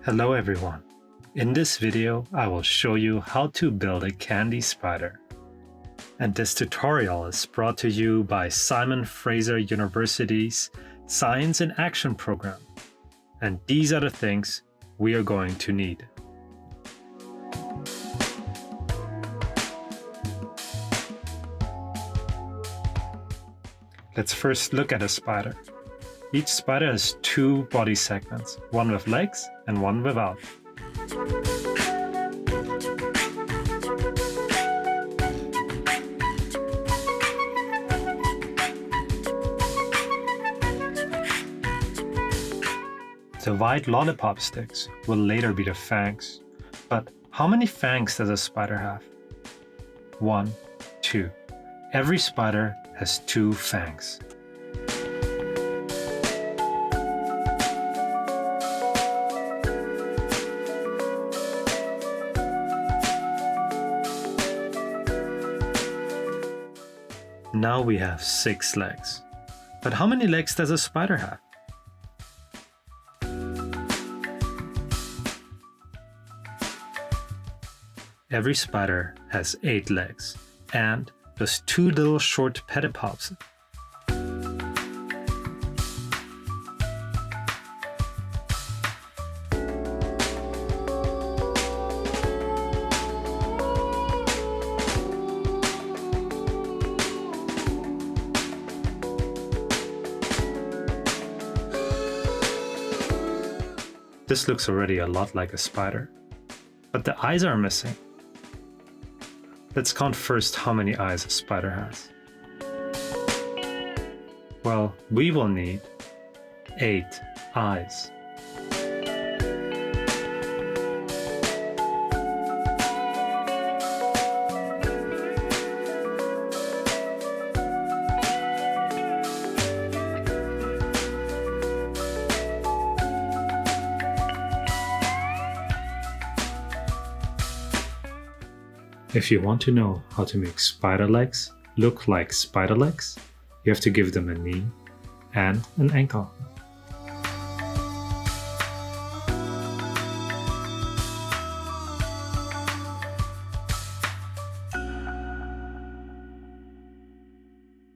Hello everyone. In this video, I will show you how to build a candy spider. And this tutorial is brought to you by Simon Fraser University's Science in Action program. And these are the things we are going to need. Let's first look at a spider. Each spider has two body segments, one with legs and one without. The white lollipop sticks will later be the fangs. But how many fangs does a spider have? 1, 2. Every spider has 2 fangs. Now we have 6 legs. But how many legs does a spider have? Every spider has 8 legs and those 2 little short pedipalps. This looks already a lot like a spider, but the eyes are missing. Let's count first how many eyes a spider has. Well, we will need 8 eyes. If you want to know how to make spider legs look like spider legs, you have to give them a knee and an ankle.